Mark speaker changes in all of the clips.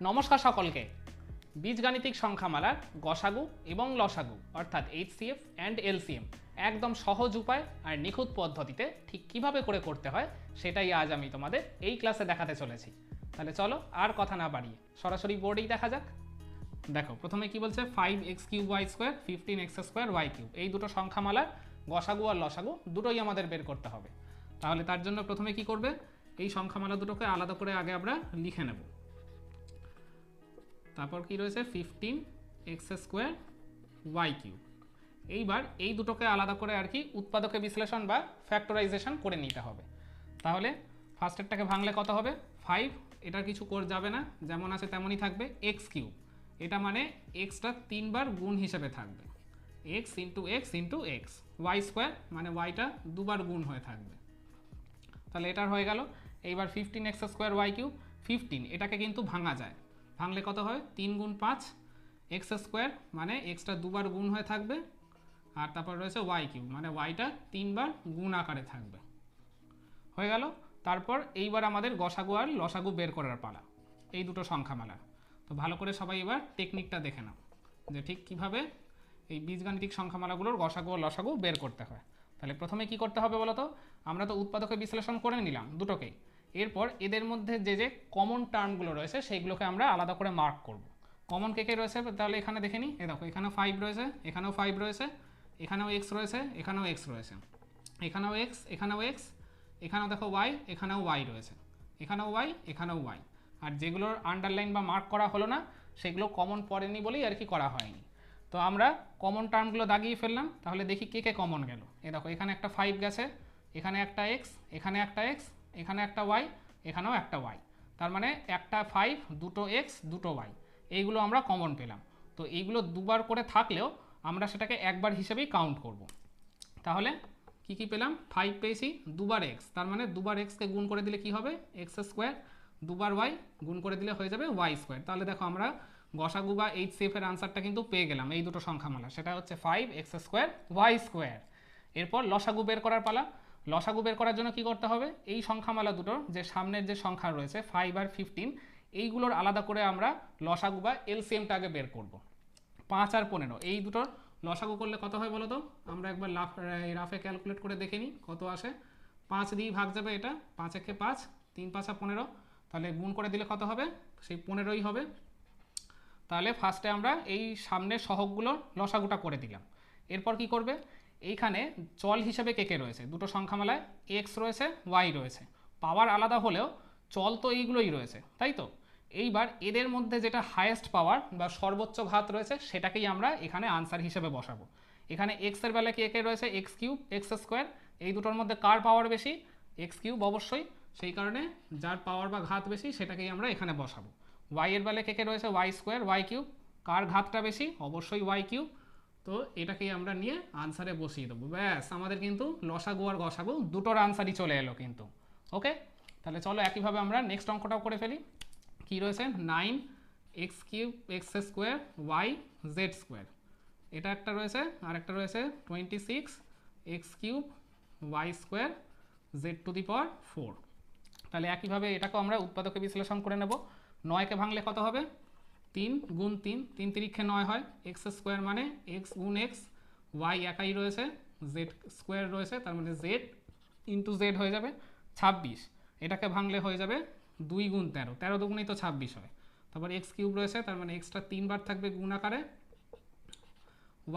Speaker 1: নমস্কার সকলকে। বীজগাণিতিক সংখ্যামালার গসাগু এবং লসাগু অর্থাৎ এইচসিএফ অ্যান্ড এলসিএম একদম সহজ উপায় আর নিখুঁত পদ্ধতিতে ঠিক কিভাবে করে করতে হয় সেটাই আজ আমি তোমাদের এই ক্লাসে দেখাতে চলেছি। তাহলে চলো আর কথা না বাড়িয়ে সরাসরি বোর্ডেই দেখা যাক। দেখো প্রথমে কি বলছে 5x³ y² 15x² y³ এই দুটো সংখ্যামালার গসাগু আর লসাগু দুটোই আমাদের বের করতে হবে। তাহলে তার জন্য প্রথমে কি করবে, এই সংখ্যামালা দুটোকে আলাদা করে আগে আমরা লিখে নেব। তারপর কি রয়েছে 15x² y³। এইবার এই দুটোকে আলাদা করে আর কি উৎপাদকে বিশ্লেষণ বা ফ্যাক্টরাইজেশন করে নিতে হবে। তাহলে ফার্স্টেরটাকে ভাঙলে কত হবে 5, এটার কিছু করে যাবে না, যেমন আছে তেমনই থাকবে। x³ এটা মানে এক্সটা 3 বার গুণ হিসেবে থাকবে, x into x into x. y² মানে yটা 2 বার গুণ হয়ে থাকবে। তাহলে এটার হয়ে গেল। এইবার 15x² y³ 15 এটাকে কিন্তু ভাঙা যায়, ভাঙলে কত হয় 3 গুণ 5 x² মানে এক্সটা 2 বার গুণ হয়ে থাকবে, আর তারপর রয়েছে y³ মানে yটা 3 বার গুণ আকারে থাকবে। হয়ে গেল। তারপর এইবার আমাদের গসাগু আর লসাগু বের করার পালা এই দুটো সংখ্যামালার। তো ভালো করে সবাই এবার টেকনিকটা দেখে নাও যে ঠিক কিভাবে এই বীজগাণিতিক সংখ্যামালাগুলোর গসাগু আর লসাগু বের করতে হয়। তাহলে প্রথমে কি করতে হবে বলো তো, আমরা তো উৎপাদকে বিশ্লেষণ করে নিলাম দুটোকেই। এরপর এদের মধ্যে যে যে কমন টার্মগুলো রয়েছে সেইগুলোকে আমরা আলাদা করে মার্ক করব। কমন কে কে রয়েছে তাহলে এখানে দেখে নিই। দেখো এখানেও 5 রয়েছে, এখানেও 5 রয়েছে, এখানেও x রয়েছে, এখানেও x রয়েছে, এখানেও x, এখানেও x, এখানেও দেখো y, এখানেও y রয়েছে, এখানেও y, এখানেও y। আর যেগুলোর আন্ডারলাইন বা মার্ক করা হলো না সেগুলো কমন পড়েনি বলেই আর কি করা হয়নি। তো আমরা কমন টার্মগুলো দাগিয়ে ফেললাম। তাহলে দেখি কে কে কমন গেল। এ দেখো এখানে একটা 5 গেছে, এখানে একটা x, এখানে একটা x, এখানে একটা y, এখানেও একটা y। তার মানে একটা 5, দুটো x, দুটো y, এইগুলো আমরা কমন পেলাম। তো এইগুলো দুবার করে থাকলেও আমরা সেটাকে একবার হিসেবেই কাউন্ট করব। তাহলে কি কি পেলাম, 5 পেয়েছি, দুবার x, তার মানে দুবার xকে গুণ করে দিলে কি হবে x², দুবার y গুণ করে দিলে হয়ে যাবে y²। তাহলে দেখো আমরা গসাগু বা এইচসিএফ এর আনসারটা কিন্তু পেয়ে গেলাম এই দুটো সংখ্যামালা, সেটা হচ্ছে 5x² y²। এরপর লসাগু বের করার পালা। লসাগু বের করার জন্য কি করতে হবে, এই সংখ্যামালা দুটোর যে সামনের যে সংখ্যা রয়েছে 5 আর 15 এইগুলোর আলাদা করে আমরা লসাগু বা এলসিএমটা আগে বের করব। 5 আর 15 এই দুটোর লসাগু করলে কত হয় বলো তো, আমরা একবার রাফে ক্যালকুলেট করে দেখে নিই কত আসে। 5 দিয়ে ভাগ যাবে এটা, 5 একে 5, 3 5 15, তাহলে গুণ করে দিলে কত হবে সেই 15ই হবে। তাহলে ফার্স্টে আমরা এই সামনের সহগগুলো লসাগুটা করে দিলাম। এরপর কি করবে, এইখানে চল হিসেবে কে কে রয়েছে, দুটো সংখ্যামালায় এক্স রয়েছে, ওয়াই রয়েছে। পাওয়ার আলাদা হলেও চল তো এইগুলোই রয়েছে, তাই তো। এইবার এদের মধ্যে যেটা হায়েস্ট পাওয়ার বা সর্বোচ্চ ঘাত রয়েছে সেটাকেই আমরা এখানে আনসার হিসেবে বসাবো। এখানে এক্সের বেলায় কে কে রয়েছে x³ x², এই দুটোর মধ্যে কার পাওয়ার বেশি, x³ অবশ্যই, সেই কারণে যার পাওয়ার বা ঘাত বেশি সেটাকেই আমরা এখানে বসাবো। y এর বেলায় কে কে রয়েছে y² y³, কার ঘাতটা বেশি, অবশ্যই y³। তো এটাকেই আমরা নিয়ে আনসারে বসিয়ে দেবো। ব্যাস আমাদের কিন্তু লসাগু আর গসাগু দুটোর আনসারই চলে এলো কিন্তু। ওকে, তাহলে চলো একইভাবে আমরা নেক্সট অঙ্কটাও করে ফেলি। কি রয়েছে 9x³ x² y z², এটা একটা রয়েছে, আর একটা রয়েছে 26x³ y² z⁴। তাহলে একইভাবে এটাকেও আমরা উৎপাদকে বিশ্লেষণ করে নেব। 9কে ভাঙলে কত হবে 3 গুণ 3, 3 তিরিক্ষে 9 হয়, x² মানে x গুণ x, y একাই রয়েছে, z² রয়েছে, তার মানে z ইন্টু z হয়ে যাবে 26। এটাকে ভাঙলে হয়ে যাবে 2 গুণ 13, 13 দুগুণেই তো 26 হয়। তারপর x³ রয়েছে, তার মানে এক্সটা 3 বার থাকবে গুণ আকারে,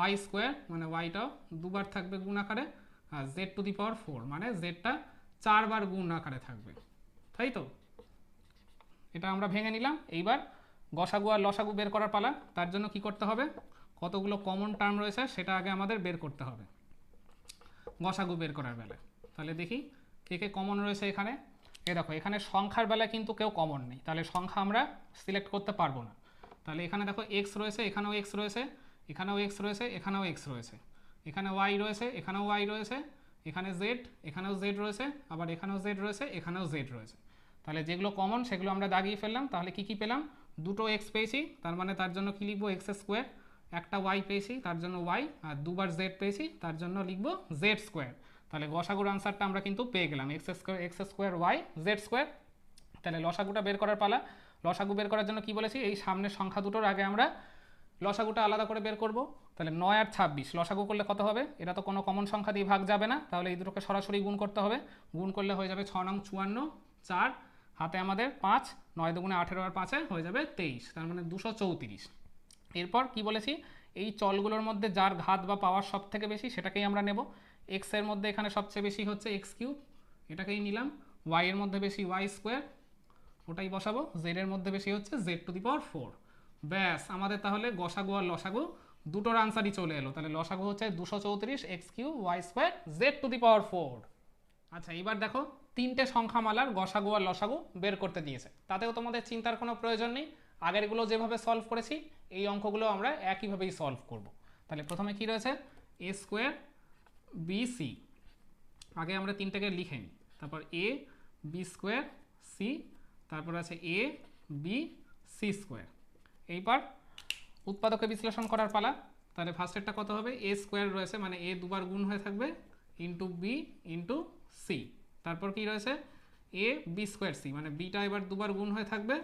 Speaker 1: y² মানে yটাও 2 বার থাকবে গুণ আকারে, আর z⁴ মানে zটা 4 বার গুণ আকারে থাকবে, তাই তো। এটা আমরা ভেঙে নিলাম। এইবার গসাগু আর লসাগু বের করার পালা। তার জন্য কি করতে হবে, কতগুলো কমন টার্ম রয়েছে সেটা আগে আমাদের বের করতে হবে গসাগু বের করার বেলায়। তাহলে দেখি কে কে কমন রয়েছে এখানে। এ দেখো এখানে সংখ্যার বেলায় কিন্তু কেউ কমন নেই, তাহলে সংখ্যা আমরা সিলেক্ট করতে পারবো না। তাহলে এখানে দেখো এক্স রয়েছে, এখানেও এক্স রয়েছে, এখানেও এক্স রয়েছে, এখানেও এক্স রয়েছে, এখানে ওয়াই রয়েছে, এখানেও ওয়াই রয়েছে, এখানে জেড, এখানেও জেড রয়েছে, আবার এখানেও জেড রয়েছে, এখানেও জেড রয়েছে। তাহলে যেগুলো কমন সেগুলো আমরা দাগিয়ে ফেললাম। তাহলে কি কি পেলাম, দুটো এক্স পেয়েছি, তার মানে তার জন্য কি লিখবো x², একটা ওয়াই পেয়েছি তার জন্য ওয়াই, আর দুবার জেড পেয়েছি তার জন্য লিখবো z²। তাহলে গসাগুর আনসারটা আমরা কিন্তু পেয়ে গেলাম x² y z²। তাহলে লসাগুটা বের করার পালা। লসাগু বের করার জন্য কি বলেছি, এই সামনের সংখ্যা দুটোর আগে আমরা লসাগুটা আলাদা করে বের করব। তাহলে 9 আর 26 লসাগু করলে কত হবে, এটা তো কোনো কমন সংখ্যা দিয়ে ভাগ যাবে না, তাহলে এই দুটোকে সরাসরি গুণ করতে হবে। গুণ করলে হয়ে যাবে 6 নং 54, 4 হাতে আমাদের 5, 9 দুগুণে 18 আর 5 হয়ে যাবে 23, তার মানে 234। এরপর কি বলেছি, এই চলগুলোর মধ্যে যার ঘাত বা পাওয়ার সব থেকে বেশি সেটাকেই আমরা নেব। এক্স এর মধ্যে এখানে সবচেয়ে বেশি হচ্ছে এক্স কিউব, এটাকেই নিলাম। ওয়াই এর মধ্যে বেশি ওয়াই স্কোয়ার, ওটাই বসাবো। জেড এর মধ্যে বেশি হচ্ছে জেড টু দি পাওয়ার 4। ব্যাস, আমাদের তাহলে গসাগু আর লসাগু দুটোর আনসারই চলে এলো। তাহলে লসাগু হচ্ছে 234 x cube y square z to the power 4। আচ্ছা, এবার দেখো তিনটে সংখ্যামালার গসাগু আর লসাগু বের করতে দিয়েছে, তাতেও তোমাদের চিন্তার কোনো প্রয়োজন নেই। আগেরগুলো যেভাবে সলভ করেছি এই অঙ্কগুলো আমরা একইভাবেই সলভ করব। তাহলে প্রথমে কি রয়েছে, এ স্কোয়ার বি সি, আগে আমরা তিনটাকে লিখে নিই। তারপর এ বি স্কোয়ার সি, তারপর আছে এ বি সি স্কোয়ার। এইবার উৎপাদকে বিশ্লেষণ করার পালা। তাহলে ফার্স্টেরটা কত হবে, এ স্কোয়ার রয়েছে মানে এ দুবার গুণ হয়ে থাকবে ইন্টু বি ইন্টু সি। তারপর কি রয়েছে, এ বি স্কোয়ার সি মানে বিটা এবার দুবার গুণ হয়ে থাকবে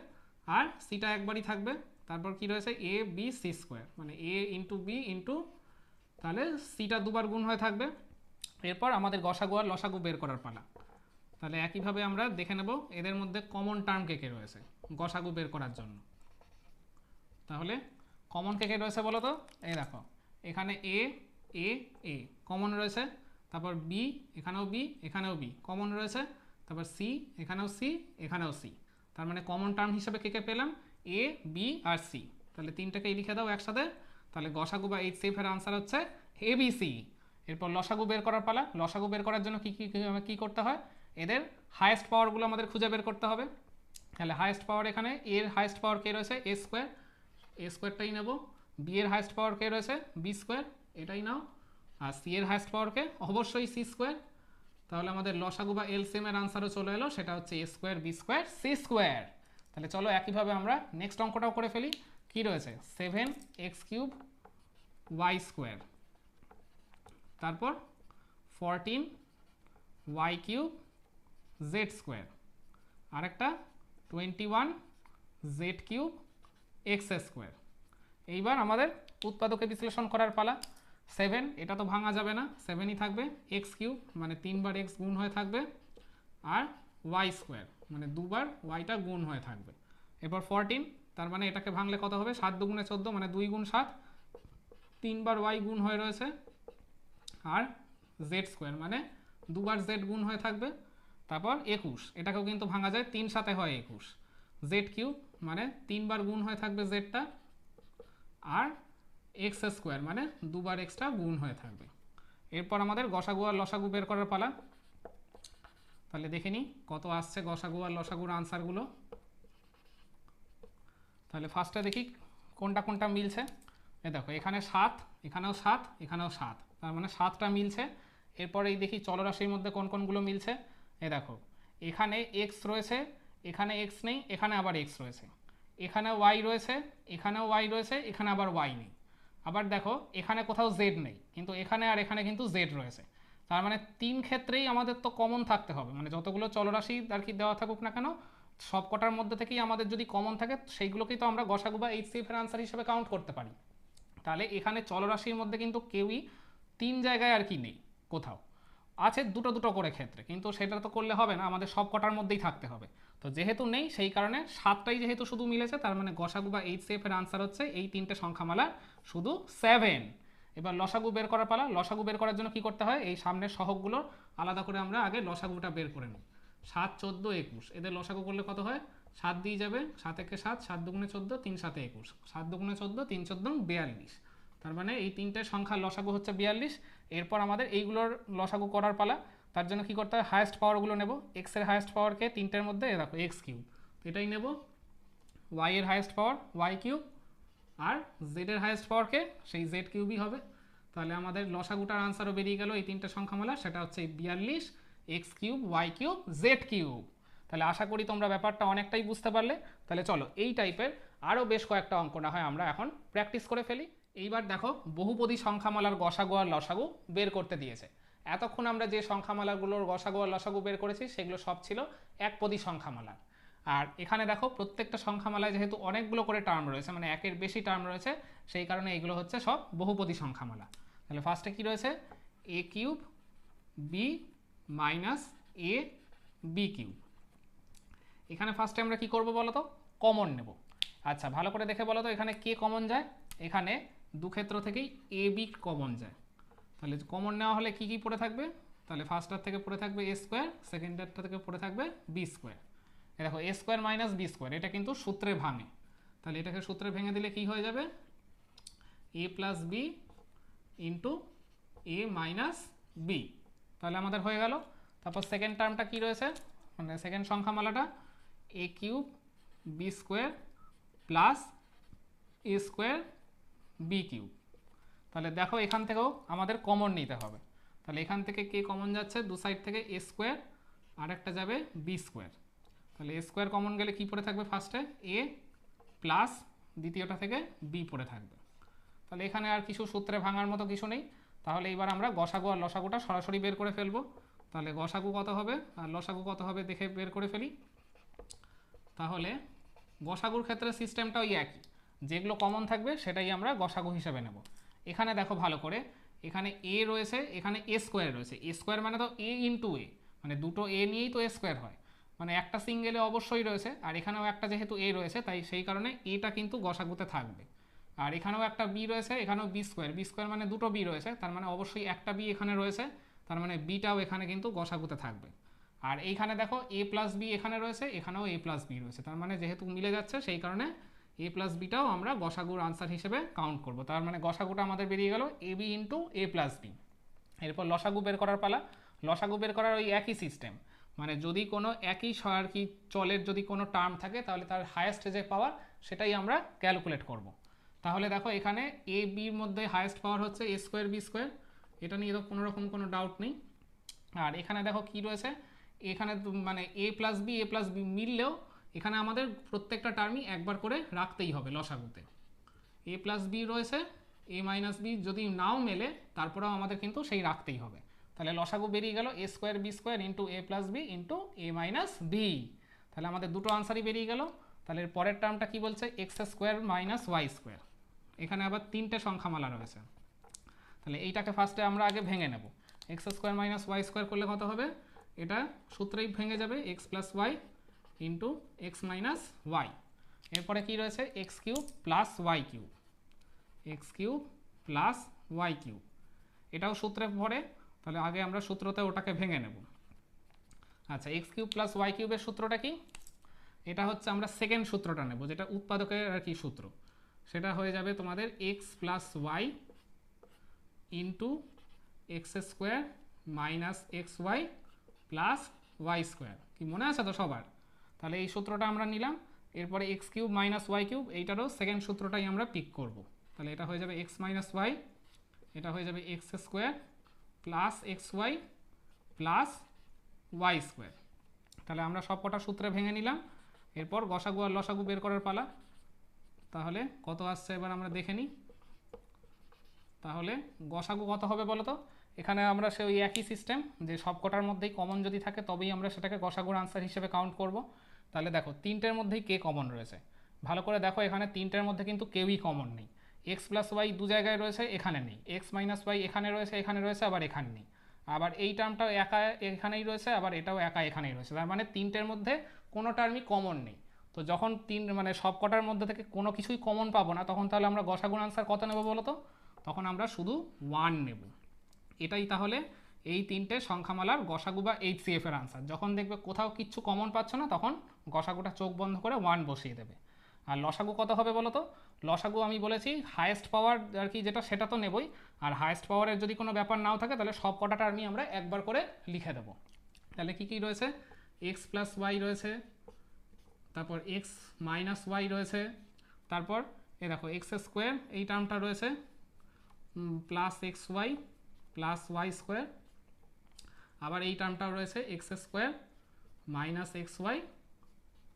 Speaker 1: আর সিটা একবারই থাকবে। তারপর কি রয়েছে, এ বি সি স্কোয়ার মানে এ ইন্টু বি ইন্টু, তাহলে সিটা দুবার গুণ হয়ে থাকবে। এরপর আমাদের গসাগু আর লসাগু বের করার পালা। তাহলে একইভাবে আমরা দেখে নেব এদের মধ্যে কমন টার্ম কে কে রয়েছে গসাগু বের করার জন্য। তাহলে কমন কে কে রয়েছে বলো তো, এই দেখো এখানে এ এ এ কমন রয়েছে, তারপর বি এখানেও বি এখানেও বি কমন রয়েছে, তারপর সি এখানেও সি এখানেও সি। তার মানে কমন টার্ম হিসেবে কে কে পেলাম, এ বি আর সি। তাহলে তিনটাকেই লিখে দাও একসাথে। তাহলে গসাগু বা এইচসিএফ এর আনসার হচ্ছে এ বি সি। এরপর লসাগু বের করার পালা। লসাগু বের করার জন্য কি করতে হয়, এদের হায়েস্ট পাওয়ারগুলো আমাদের খুঁজে বের করতে হবে। তাহলে হায়েস্ট পাওয়ার এখানে এর হায়েস্ট পাওয়ার কে রয়েছে, এ স্কোয়ার, এ স্কোয়ারটাই নেব। বি এর হায়েস্ট পাওয়ার কে রয়েছে, বি স্কোয়ার, এটাই নাও। আর সি এর হায়েস্ট পাওয়ার কে, অবশ্যই সি স্কোয়ার। তাহলে আমাদের লসাগু বা এলসিএম এর আনসারও চলে এলো, সেটা হচ্ছে a square b square c square. তাহলে চলো একইভাবে আমরা নেক্সট অঙ্কটাও করে ফেলি। কি রয়েছে, 7 এক্স কিউব ওয়াই স্কোয়ার, তারপর 14 ওয়াই কিউব জেড স্কোয়ার, আরেকটা 21 জেড কিউব এক্স স্কোয়ার। এইবার আমাদের উৎপাদকে বিশ্লেষণ করার পালা। 7 এটা তো ভাঙা যাবে না, 7ই থাকবে। এক্স কিউব মানে 3 বার এক্স গুণ হয়ে থাকবে, আর ওয়াই স্কোয়ার মানে দুবার ওয়াইটা গুণ হয়ে থাকবে। এরপর 14 তার মানে এটাকে ভাঙলে কত হবে, 7 দুগুণে 14 মানে 2 গুণ 7, 3 বার ওয়াই গুণ হয়ে রয়েছে, আর জেড স্কোয়ার মানে দুবার জেড গুণ হয়ে থাকবে। তারপর 21 এটাকেও কিন্তু ভাঙা যায়, 3 সাথে হয় 21। জেড কিউব মানে 3 বার গুণ হয়ে থাকবে জেডটা, আর এক্স স্কোয়ার মানে দুবার এক্সটা গুণ হয়ে থাকবে। এরপর আমাদের গসাগু আর লসাগু বের করার পালা। তাহলে দেখে নিই কত আসছে গসাগু আর লসাগুর আনসারগুলো। তাহলে ফার্স্টে দেখি কোনটা কোনটা মিলছে। এই দেখো এখানে 7, এখানেও 7, এখানেও 7, তার মানে 7টা মিলছে। এরপরে এই দেখি চলরাশির মধ্যে কোন কোনগুলো মিলছে। এই দেখো এখানে এক্স রয়েছে, এখানে এক্স নেই, এখানে আবার এক্স রয়েছে, এখানে ওয়াই রয়েছে, এখানেও ওয়াই রয়েছে, এখানে আবার ওয়াই নেই। আবার দেখো এখানে কোথাও জেড নেই, কিন্তু এখানে আর এখানে কিন্তু জেড রয়েছে। তার মানে 3 ক্ষেত্রেই আমাদের তো কমন থাকতে হবে, মানে যতগুলো চলরাশি আর কি দেওয়া থাকুক না কেন সব কটার মধ্যে থেকেই আমাদের যদি কমন থাকে সেইগুলোকেই তো আমরা গসাগু বা এইচসিএফ এর আনসার হিসেবে কাউন্ট করতে পারি। তাহলে এখানে চলরাশির মধ্যে কিন্তু কেউই 3 জায়গায় আর কি নেই, কোথাও আছে দুটো দুটো করে ক্ষেত্রে, কিন্তু সেটা তো করলে হবে না, আমাদের সব কটার মধ্যেই থাকতে হবে। তো যেহেতু নেই সেই কারণে 7টাই যেহেতু শুধু মিলেছে, তার মানে গসাগু বা এইচসিএফ এর আনসার হচ্ছে এই 3টে সংখ্যামালার শুধু 7। এবার লসাগু বের করার পালা। লসাগু বের করার জন্য কি করতে হয়, এই সামনের সহগগুলো আলাদা করে আমরা আগে লসাগুটা বের করে নিই। 7, 14, 21 এদের লসাগু করলে কত হয়, 7 দিয়ে যাবে, 7 একে 7, 7 দুগুণে 14, 3 7 21, 7 দুগুণে 14, 3 14 42। তার মানে এই 3টে সংখ্যার লসাগু হচ্ছে 42। এরপর আমাদের এইগুলোর লসাগু করার পালা। তার জন্য কি করতে হয়, হায়েস্ট পাওয়ারগুলো নেব। এক্স এর হায়েস্ট পাওয়ারকে 3টের মধ্যে দেখো এক্স কিউব, এটাই নেব। ওয়াই এর হায়েস্ট পাওয়ার ওয়াই কিউব, আর জেড এর হায়েস্ট পাওয়ারকে সেই জেড কিউবই হবে। তাহলে আমাদের লসাগুটার আনসারও বেরিয়ে গেল এই 3টে সংখ্যামালা, সেটা হচ্ছে 42 x cube y cube z cube. তাহলে আশা করি তোমরা ব্যাপারটা অনেকটাই বুঝতে পারলে। তাহলে চলো এই টাইপের আরও বেশ কয়েকটা অঙ্ক না হয় আমরা এখন প্র্যাকটিস করে ফেলি। এইবার দেখো বহুপদী সংখ্যামালার গসাগু আর লসাগু বের করতে দিয়েছে। এতক্ষণ আমরা যে সংখ্যামালাগুলোর গসাগু আর লসাগু বের করেছি সেগুলো সব ছিল একপদী সংখ্যামালার। আর এখানে দেখো প্রত্যেকটা সংখ্যামালায় যেহেতু অনেকগুলো করে টার্ম রয়েছে, মানে একের বেশি টার্ম রয়েছে, সেই কারণে এগুলো হচ্ছে সব বহুপদী সংখ্যামালা। তাহলে ফার্স্টে কি রয়েছে, এ cube B minus A B cube. এখানে ফার্স্টে আমরা কি করব বলো তো, কমন নেব। আচ্ছা ভালো করে দেখে বলো তো এখানে কে কমন যায়, এখানে দু ক্ষেত্র থেকেই এ বি কমন যায়। তাহলে কমন নেওয়া হলে কি কি পড়ে থাকবে, তাহলে ফার্স্টটার থেকে পড়ে থাকবে এ স্কোয়ার, সেকেন্ডারটা থেকে পড়ে থাকবে বি স্কোয়ার। দেখো এ স্কোয়ার মাইনাস বি স্কোয়ার, এটা কিন্তু সূত্রে ভাঙে, তাহলে এটাকে সূত্রে ভেঙে দিলে কি হয়ে যাবে, এ প্লাস বি ইন্টু এ মাইনাস বি। তাহলে আমাদের হয়ে গেল। তারপর সেকেন্ড টার্মটা কি রয়েছে, মানে সেকেন্ড সংখ্যামালাটা এ কিউব বি স্কোয়ার প্লাস এ স্কোয়ার বি কিউব। তাহলে দেখো এখান থেকেও আমাদের কমন নিতে হবে। তাহলে এখান থেকে কে কমন যাচ্ছে, দু সাইড থেকে এ স্কোয়ার আর একটা যাবে বি স্কোয়ার। তাহলে এ স্কোয়ার কমন গেলে কি পড়ে থাকবে, ফার্স্টে এ প্লাস দ্বিতীয়টা থেকে বি পড়ে থাকবে। তাহলে এখানে আর কিছু সূত্রে ভাঙার মতো কিছু নেই। তাহলে এবার আমরা গসাগু আর লসাগুটা সরাসরি বের করে ফেলবো। তাহলে গসাগু কত হবে আর লসাগু কত হবে দেখে বের করে ফেলি। তাহলে গসাগুর ক্ষেত্রে সিস্টেমটা ওই একই, যেগুলো কমন থাকবে সেটাই আমরা গসাগু হিসেবে নেব। এখানে দেখো ভালো করে, এখানে এ রয়েছে, এখানে এ স্কোয়ার রয়েছে। এ স্কোয়ার মানে তো এ ইন্টু এ, মানে দুটো এ নিয়েই তো এ স্কোয়ার হয়, মানে একটা সিঙ্গেলে অবশ্যই রয়েছে, আর এখানেও একটা যেহেতু এ রয়েছে তাই সেই কারণে এটা কিন্তু গসাগুতে থাকবে। আর এখানেও একটা বি রয়েছে, এখানেও বি স্কোয়ার মানে দুটো বি রয়েছে, তার মানে অবশ্যই একটা বি এখানে রয়েছে, তার মানে বিটাও এখানে কিন্তু গসাগুতে থাকবে। আর এইখানে দেখো এ প্লাস বি এখানে রয়েছে, এখানেও এ প্লাস বি রয়েছে, তার মানে যেহেতু মিলে যাচ্ছে সেই কারণে এ প্লাস বিটাও আমরা গসাগুর আনসার হিসেবে কাউন্ট করব। তার মানে গসাগুটা আমাদের বেরিয়ে গেল A B into A plus B. এরপর লসাগু বের করার পালা। লসাগু বের করার ওই একই সিস্টেম, মানে যদি কোনো একই আর কি চলের যদি কোনো টার্ম থাকে তাহলে তার হায়েস্ট যে পাওয়ার সেটাই আমরা ক্যালকুলেট করব। তাহলে দেখো এখানে এ বির মধ্যে হায়েস্ট পাওয়ার হচ্ছে এ স্কোয়ার বি স্কোয়ার, এটা নিয়ে তো কোনো রকম কোনো ডাউট নেই। আর এখানে দেখো কি রয়েছে, এখানে মানে এ প্লাস বি মিললেও এখানে আমাদের প্রত্যেকটা টার্মই একবার করে রাখতেই হবে লসাগুতে। এ প্লাস বি রয়েছে, এ মাইনাস বি যদি নাও মেলে তারপরেও আমাদের কিন্তু সেই রাখতেই হবে। তাহলে লসাগু বেরিয়ে গেল এ স্কোয়ার বি স্কোয়ার ইন্টু এ প্লাস বি ইন্টু এ মাইনাস বি। তাহলে আমাদের দুটো আনসারই বেরিয়ে গেল। তাহলে পরের টার্মটা কি বলছে, x square minus y square. এখানে আবার তিনটে সংখ্যামালা রয়েছে, তাহলে এইটাকে ফার্স্টে আমরা আগে ভেঙে নেব। X square minus y square করলে কত হবে, এটা সূত্রেই ভেঙে যাবে, x plus y into x minus y. এরপরে কি রয়েছে, x cube plus y cube, x cube plus y cube. এটাও সূত্রে পড়ে, তাহলে আগে আমরা সূত্রতে ওটাকে ভেঙে নেব। আচ্ছা এক্স কিউব প্লাস ওয়াই কিউবের সূত্রটা কি, এটা হচ্ছে আমরা সেকেন্ড সূত্রটা নেব, যেটা উৎপাদকের আর কি সূত্র। সেটা হয়ে যাবে তোমাদের x plus y into x square minus x y plus y square. কি মনে আছে তো সবার? তাহলে এই সূত্রটা আমরা নিলাম। এরপরে x cube minus y cube, এইটারও সেকেন্ড সূত্রটাই আমরা পিক করব। তাহলে এটা হয়ে যাবে এক্স মাইনাস ওয়াই, এটা হয়ে যাবে x square plus x y plus y square. তাহলে আমরা সব কটা সূত্রে ভেঙে নিলাম। এরপর গসাগু আর লসাগু বের করার পালা। তাহলে কত আসছে এবার আমরা দেখে নিই। তাহলে গসাগু কত হবে বলো তো, এখানে আমরা সেই একই সিস্টেম, যে সব কটার মধ্যেই কমন যদি থাকে তবেই আমরা সেটাকে গসাগুর আনসার হিসেবে কাউন্ট করব। তাহলে দেখো তিনটের মধ্যেই কে কমন রয়েছে, ভালো করে দেখো এখানে তিনটের মধ্যে কিন্তু কেউই কমন নেই। এক্স প্লাস ওয়াই দু জায়গায় রয়েছে, এখানে নেই। এক্স মাইনাস ওয়াই এখানে রয়েছে আবার এখানে নেই। আবার এই টার্মটাও একা এখানেই রয়েছে, আবার এটাও একা এখানেই রয়েছে। তার মানে তিনটের মধ্যে কোনো টার্মই কমন নেই। তো যখন মানে সব কটার মধ্যে থেকে কোনো কিছুই কমন পাবো না, তখন তাহলে আমরা গসাগুর আনসার কত নেব বলো তো, তখন আমরা শুধু 1 নেব। এটাই তাহলে এই তিনটে সংখ্যামালার গসাগু বা এইচসিএফ এর আনসার। যখন দেখবে কোথাও কিচ্ছু কমন পাচ্ছ না তখন গসাগুটা চোখ বন্ধ করে 1 বসিয়ে দেবে। আর লসাগু কত হবে বলো তো, লসাগু আমি বলেছি হায়েস্ট পাওয়ার আর কি যেটা সেটা তো নেবই, আর হায়েস্ট পাওয়ারের যদি কোনো ব্যাপার নাও থাকে তাহলে সব কটা টার্মই আমরা একবার করে লিখে দেবো। তাহলে কি কি রয়েছে, এক্স প্লাস ওয়াই রয়েছে, তারপর এক্স মাইনাস ওয়াই রয়েছে, তারপর এ দেখো এক্স স্কোয়ার এই টার্মটা রয়েছে plus x y plus y square, আবার এই টার্মটাও রয়েছে x square minus x y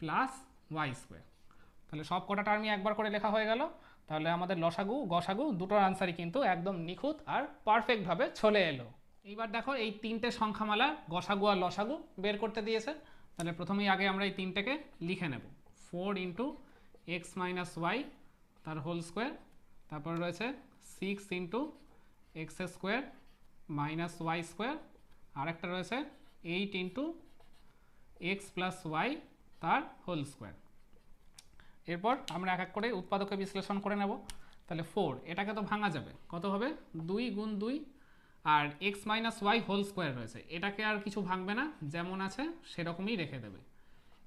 Speaker 1: plus y square. তাহলে সব কটা টার্মই একবার করে লেখা হয়ে গেল। তাহলে আমাদের লসাগু গসাগু দুটোর আনসারই কিন্তু একদম নিখুঁত আর পারফেক্টভাবে চলে এলো। এইবার দেখো এই তিনটে সংখ্যামালার গসাগু আর লসাগু বের করতে দিয়েছে। তাহলে প্রথমেই আগে আমরা এই তিনটাকে লিখে নেব। 4 ইন্টু এক্স মাইনাস ওয়াই তার হোল স্কোয়ার, তারপর রয়েছে 6 into x square minus y square, আর একটা রয়েছে 8 ইন্টু এক্স প্লাস ওয়াই তার হোল স্কোয়ার। এরপর আমরা এক এক করে উৎপাদকে বিশ্লেষণ করে নেব। তাহলে 4 এটাকে তো ভাঙা যাবে, কত হবে 2 গুণ 2, আর x minus y whole square রয়েছে, এটাকে আর কিছু ভাঙবে না, যেমন আছে সেরকমই রেখে দেবে।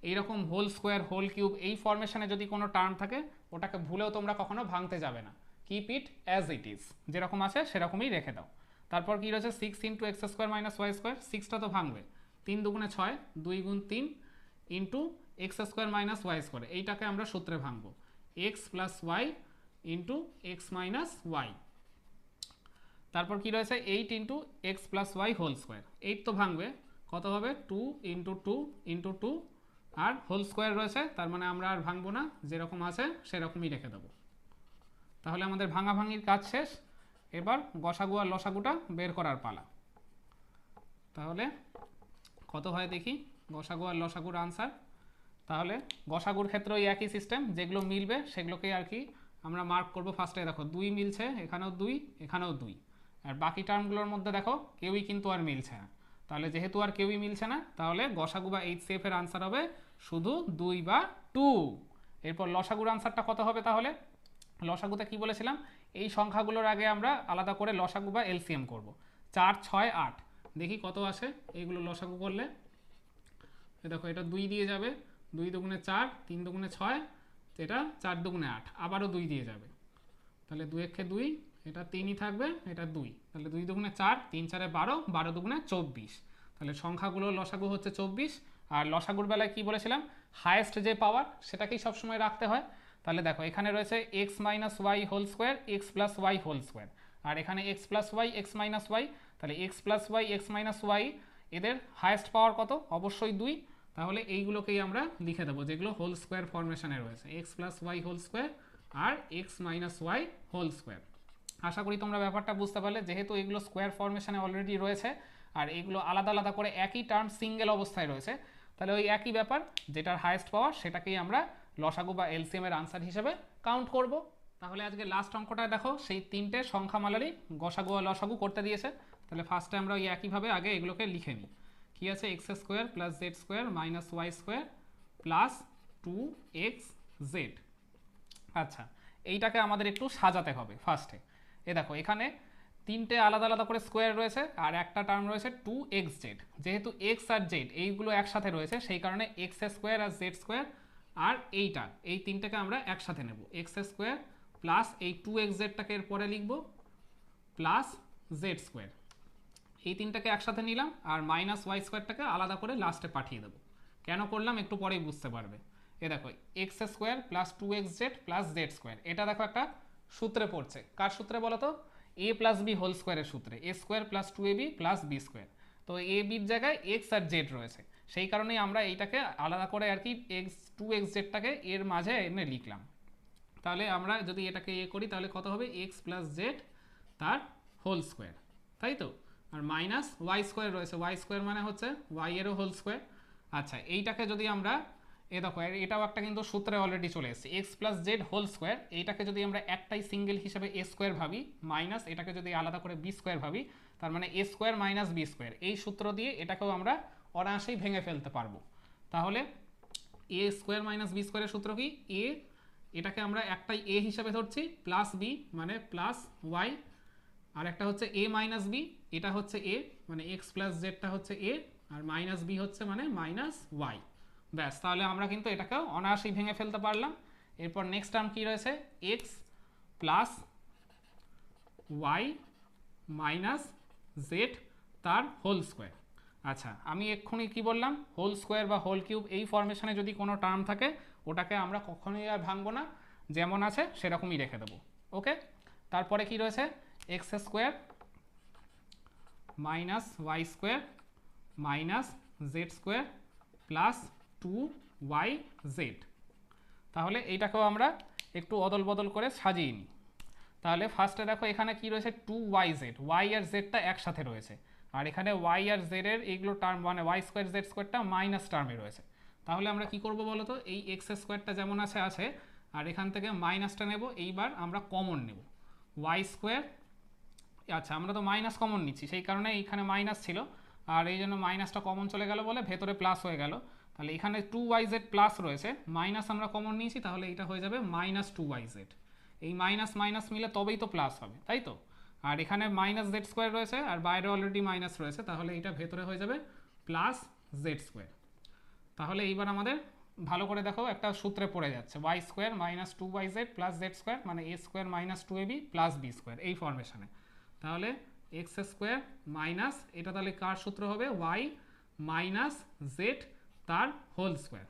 Speaker 1: এইরকম হোল স্কোয়ার, হোল কিউব এই ফরমেশনে যদি কোনো টার্ম থাকে ওটাকে ভুলেও তোমরা কখনো ভাঙতে যাবে না, keep it as it is, যেরকম আছে সেরকমই রেখে দাও। তারপর কি রয়েছে 6 into x square minus y square, 6টা তো ভাঙবে, 3 দুগুণে 6, 2 গুণ 3 into x square minus y square, এইটাকে আমরা সূত্রে ভাঙবো, x plus y into x minus y. তারপর কি রয়েছে 8 into x plus y whole square, 8 তো ভাঙবে, কত হবে 2 ইন্টু 2 ইন্টু 2, আর হোল স্কোয়ার রয়েছে, তার মানে আমরা আর ভাঙবো না, যেরকম আছে সেরকমই রেখে দেবো। তাহলে আমাদের ভাঙাভাঙির কাজ শেষ। এবার গসাগু আর লসাগুটা বের করার পালা। তাহলে কত হয় দেখি গসাগু আর লসাগুর আনসার। তাহলে গসাগুর ক্ষেত্রে ওই একই সিস্টেম, যেগুলো মিলবে সেগুলোকেই আর কি আমরা মার্ক করব। ফার্স্টে দেখো 2 মিলছে, এখানেও 2, এখানেও 2, আর বাকি টার্মগুলোর মধ্যে দেখো কেউই কিন্তু আর মিলছে না। তাহলে যেহেতু আর কেউই মিলছে না, তাহলে গসাগু বা এইচসিএফ এর আনসার হবে শুধু 2 বা 2। এরপর লসাগুর আনসারটা কত হবে, তাহলে লসাগুতে কি বলেছিলাম, এই সংখ্যাগুলোর আগে আমরা আলাদা করে লসাগু বা এলসিএম করব। 4, 6, 8, দেখি কত আসে এইগুলো লসাগু করলে। দেখো এটা 2 দিয়ে যাবে, 2 দুগুণে 4, 3 দুগুণে 6, এটা 4 দুগুণে 8, আবারও 2 দিয়ে যাবে, তাহলে 2 একে 2, এটা 3ই থাকবে, এটা 2, তাহলে 2 দুগুণে 4, 3 4 12, 12 দুগুণে 24, তাহলে সংখ্যাগুলো লসাগু হচ্ছে 24। আর লসাগুর বেলায় কি বলেছিলাম, হায়েস্ট যে পাওয়ার সেটাকেই সবসময় রাখতে হয়। তাহলে দেখো এখানে রয়েছে x minus y whole square, x plus y whole square, আর এখানে x plus y, x minus y, তাহলে x plus y, x minus y, এদের হায়েস্ট পাওয়ার কত, অবশ্যই 2। তাহলে এইগুলোকেই আমরা লিখে দেবো যেগুলো হোল স্কোয়ার ফরমেশনে রয়েছে, x plus y whole square আর x minus y whole square. আশা করি তোমরা ব্যাপারটা বুঝতে পারলে, যেহেতু এগুলো স্কোয়ার ফরমেশনে অলরেডি রয়েছে আর এগুলো আলাদা আলাদা করে একই টার্ম সিঙ্গেল অবস্থায় রয়েছে, তাহলে ওই একই ব্যাপার, যেটার হায়েস্ট পাওয়ার সেটাকেই আমরা লসাগু বা এলসিএম এর আনসার হিসেবে কাউন্ট করব। তাহলে আজকে লাস্ট অঙ্কটা দেখো, সেই 3টে সংখ্যা মালারই গসাগু আর লসাগু করতে দিয়েছে। তাহলে ফার্স্টে আমরা ওই একইভাবে আগে এগুলোকে লিখে নিই। কী আছে, x square plus z square minus y square plus 2xz। আচ্ছা, এইটাকে আমাদের একটু সাজাতে হবে ফার্স্টে। দেখো এখানে 3টে আলাদা আলাদা করে স্কোয়ার রয়েছে আর একটা টার্ম রয়েছে 2xz। যেহেতু এক্স আর জেড এইগুলো একসাথে রয়েছে, সেই কারণে এক্স স্কোয়ার আর জেড স্কোয়ার আর এইটা, এই 3টাকে আমরা একসাথে নেব। এক্স স্কোয়ার প্লাস এই 2xzটাকে এরপরে লিখব প্লাস জেড স্কোয়ার, এই 3টাকে একসাথে নিলাম, আর মাইনাস ওয়াই স্কোয়ারটাকে আলাদা করে লাস্টে পাঠিয়ে দেবো। কেন করলাম একটু পরেই বুঝতে পারবে। দেখো x square plus 2xz plus z square, এটা দেখো একটা সূত্রে পড়ছে। কার সূত্রে বলো তো, এ প্লাস বি হোল স্কোয়ারের সূত্রে, a square plus 2ab plus b square. তো এ বির জায়গায় এক্স আর জেড রয়েছে, সেই কারণেই আমরা এইটাকে আলাদা করে আর কি এক্স 2xzটাকে এর মাঝে এনে লিখলাম। তাহলে আমরা যদি এটাকে করি তাহলে কত হবে, এক্স প্লাস জেড তার হোল স্কোয়ার, তাই তো। আর মাইনাস ওয়াই স্কোয়ার রয়েছে, ওয়াই স্কোয়ার মানে হচ্ছে ওয়াই এরও হোল স্কোয়ার। আচ্ছা, এইটাকে যদি আমরা দেখো এটাও একটা কিন্তু সূত্রে অলরেডি চলে এসেছে, x plus z whole square, এইটাকে যদি আমরা একটাই সিঙ্গেল হিসেবে এ স্কোয়ার ভাবি, মাইনাস এটাকে যদি আলাদা করে বি স্কোয়ার ভাবি, তার মানে a square minus b square, এই সূত্র দিয়ে এটাকেও আমরা অনায়াসেই ভেঙে ফেলতে পারবো। তাহলে এ স্কোয়ার মাইনাস বি স্কোয়ারের সূত্র কি, এ এটাকে আমরা একটাই এ হিসাবে ধরছি, প্লাস বি মানে প্লাস ওয়াই, আর একটা হচ্ছে এ মাইনাস বি, এটা হচ্ছে এ মানে এক্স প্লাস জেডটা হচ্ছে এ, আর মাইনাস বি হচ্ছে মানে মাইনাস ওয়াই। ব্যাস, তাহলে আমরা কিন্তু এটাকেও অনায়াসেই ভেঙে ফেলতে পারলাম। এরপর নেক্সট টার্ম কী রয়েছে, x plus y minus z তার হোল স্কোয়ার। আচ্ছা, আমি এক্ষুনি কি বললাম, হোল স্কোয়ার বা হোল কিউব এই ফরমেশনে যদি কোনো টার্ম থাকে ওটাকে আমরা কখনোই আর ভাঙবো না, যেমন আছে সেরকমই রেখে দেবো। ওকে, তারপরে কি রয়েছে, x square minus y square minus z square plus 2yz। তাহলে এইটাকেও আমরা একটু অদল বদল করে সাজিয়ে নিই। তাহলে ফার্স্টে দেখো এখানে কি রয়েছে, 2yz, ওয়াই আর জেডটা একসাথে রয়েছে, আর এখানে ওয়াই আর জেড এর এইগুলো টার্ম মানে ওয়াই স্কোয়ার জেড স্কোয়ারটা মাইনাস টার্মে রয়েছে। তাহলে আমরা কি করব বলো তো, এই এক্স স্কোয়ারটা যেমন আছে আছে, আর এখান থেকে মাইনাসটা নেব, এইবার আমরা কমন নেব ওয়াই স্কোয়ার। আচ্ছা আমরা তো মাইনাস কমন নিচ্ছি, সেই কারণে এইখানে মাইনাস ছিল, আর এই জন্য মাইনাসটা কমন চলে গেল বলে ভেতরে প্লাস হয়ে গেল। তাহলে এখানে 2yz প্লাস রয়েছে, মাইনাস আমরা কমন নিয়েছি, তাহলে এটা হয়ে যাবে মাইনাস 2yz। এই মাইনাস মাইনাস মিলে তবেই তো প্লাস হবে, তাই তো। আর এখানে মাইনাস জেড স্কোয়ার রয়েছে, আর বাইরে অলরেডি মাইনাস রয়েছে, তাহলে এটা ভেতরে হয়ে যাবে প্লাস জেড স্কোয়ার। তাহলে এইবার আমাদের ভালো করে দেখো একটা সূত্রে পড়ে যাচ্ছে, y square minus 2yz plus z square মানে a square minus 2ab plus b square, এই ফর্মেশনে। তাহলে এক্স স্কোয়ার মাইনাস এটা তাহলে কার সূত্র হবে, ওয়াই মাইনাস জেড তার হোল স্কোয়ার,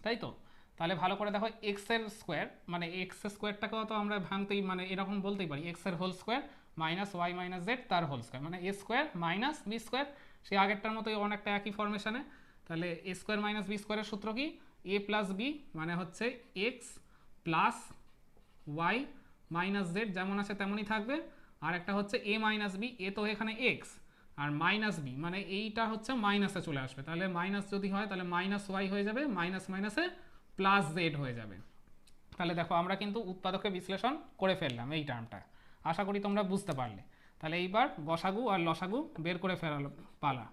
Speaker 1: তাই তো। তাহলে ভালো করে দেখো এক্স এর স্কোয়ার মানে এক্স স্কোয়ারটাকেও তো আমরা ভাঙতেই মানে এরকম বলতেই পারি, এক্স এর whole square minus y minus z তার হোল স্কোয়ার মানে a square minus b square, সেই আগেরটার মতোই অনেকটা একই ফর্মেশনে। তাহলে এ স্কোয়ার মাইনাস বি স্কোয়ারের সূত্র কি, এ প্লাস বি মানে হচ্ছে x plus y minus z যেমন আছে তেমনই থাকবে, আর একটা হচ্ছে এ মাইনাস বি, এ তো এখানে এক্স আর মাইনাস বি মানে এইটা হচ্ছে মাইনাসে চলে আসবে, তাহলে মাইনাস যদি হয় তাহলে মাইনাস ওয়াই হয়ে যাবে, মাইনাস মাইনাসে প্লাস জেড হয়ে যাবে। তাহলে দেখো আমরা কিন্তু উৎপাদকে বিশ্লেষণ করে ফেললাম এই টার্মটা, আশা করি তোমরা বুঝতে পারলে। তাহলে এইবার গসাগু আর লসাগু বের করে ফেরালো পালা।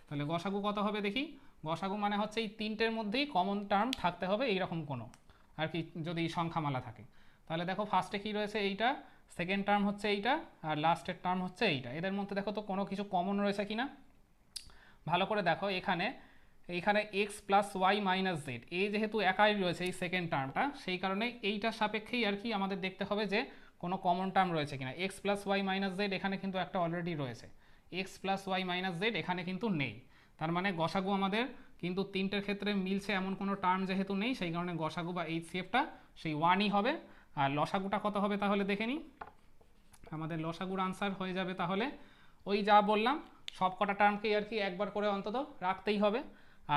Speaker 1: তাহলে গসাগু কত হবে দেখি, গসাগু মানে হচ্ছে এই তিনটের মধ্যেই কমন টার্ম থাকতে হবে এইরকম কোনো আর কি যদি সংখ্যামালা থাকে। তাহলে দেখো ফার্স্টে কি রয়েছে এইটা, সেকেন্ড টার্ম হচ্ছে এইটা, আর লাস্টের টার্ম হচ্ছে এইটা। এদের মধ্যে দেখো তো কোনো কিছু কমন রয়েছে কিনা, ভালো করে দেখো এইখানে x plus y minus z এই যেহেতু একাই রয়েছে এই সেকেন্ড টার্মটা, সেই কারণে এইটার সাপেক্ষেই আর কি আমাদের দেখতে হবে যে কোনো কমন টার্ম রয়েছে কিনা। X plus y minus z এখানে কিন্তু একটা অলরেডি রয়েছে, x plus y minus z এখানে কিন্তু নেই, তার মানে গসাগু আমাদের কিন্তু তিনটের ক্ষেত্রে মিলছে এমন কোনো টার্ম যেহেতু নেই, সেই কারণে গসাগু বা এইচসিএফটা সেই ওয়ানই হবে। আর লসাগুটা কত হবে তাহলে দেখে নিই, আমাদের লসাগুর আনসার হয়ে যাবে তাহলে ওই যা বললাম সব কটা টার্মকেই আর কি একবার করে অন্তত রাখতেই হবে,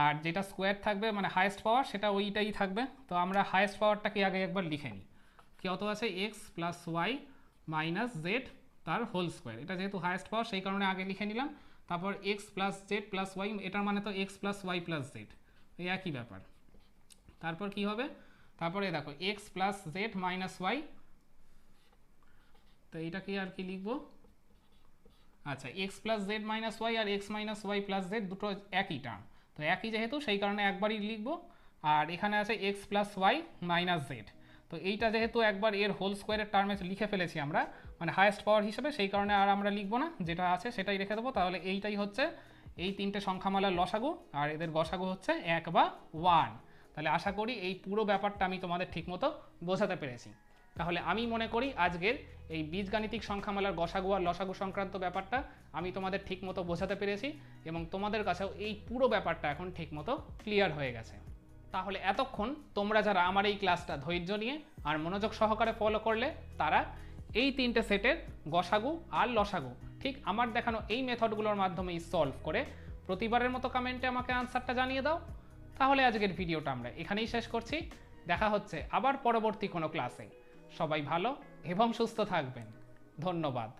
Speaker 1: আর যেটা স্কোয়ার থাকবে মানে হায়েস্ট পাওয়ার সেটা ওইটাই থাকবে। তো আমরা হায়েস্ট পাওয়ারটাকে আগে একবার লিখে নিই, কত আছে x plus y minus z তার হোল স্কোয়ার, এটা যেহেতু হায়েস্ট পাওয়ার সেই কারণে আগে লিখে নিলাম। তারপর x plus z plus y, এটার মানে তো x plus y plus z, এই একই ব্যাপার। তারপর কি হবে, তারপরে দেখো x plus z minus y, তো এইটাকে আর কি লিখবো, আচ্ছা x plus z minus y আর x minus y plus z দুটো একই টার্ম, তো একই যেহেতু সেই কারণে একবারই লিখবো। আর এখানে আছে x plus y minus z, তো এইটা যেহেতু একবার এর হোল স্কোয়ারের টার্মে লিখে ফেলেছি আমরা মানে হায়েস্ট পাওয়ার হিসেবে, সেই কারণে আর আমরা লিখবো না, যেটা আছে সেটাই রেখে দেবো। তাহলে এইটাই হচ্ছে এই তিনটে সংখ্যামালার লসাগু, আর এদের গসাগু হচ্ছে 1 বা 1। তাহলে আশা করি এই পুরো ব্যাপারটা আমি তোমাদের ঠিকমতো বোঝাতে পেরেছি। তাহলে আমি মনে করি আজকের এই বীজগাণিতিক সংখ্যামালার গসাগু আর লসাগু সংক্রান্ত ব্যাপারটা আমি তোমাদের ঠিকমতো বোঝাতে পেরেছি, এবং তোমাদের কাছেও এই পুরো ব্যাপারটা এখন ঠিকমতো ক্লিয়ার হয়ে গেছে। তাহলে এতক্ষণ তোমরা যারা আমার এই ক্লাসটা ধৈর্য নিয়ে আর মনোযোগ সহকারে ফলো করলে, তারা এই তিনটে সেটের গসাগু আর লসাগু ঠিক আমার দেখানো এই মেথডগুলোর মাধ্যমেই সলভ করে প্রতিবারের মতো কমেন্টে আমাকে আনসারটা জানিয়ে দাও। তাহলে আজকের ভিডিওটা আমরা এখানেই শেষ করছি, দেখা হচ্ছে আবার পরবর্তী কোনো ক্লাসে। সবাই ভালো এবং সুস্থ থাকবেন, ধন্যবাদ।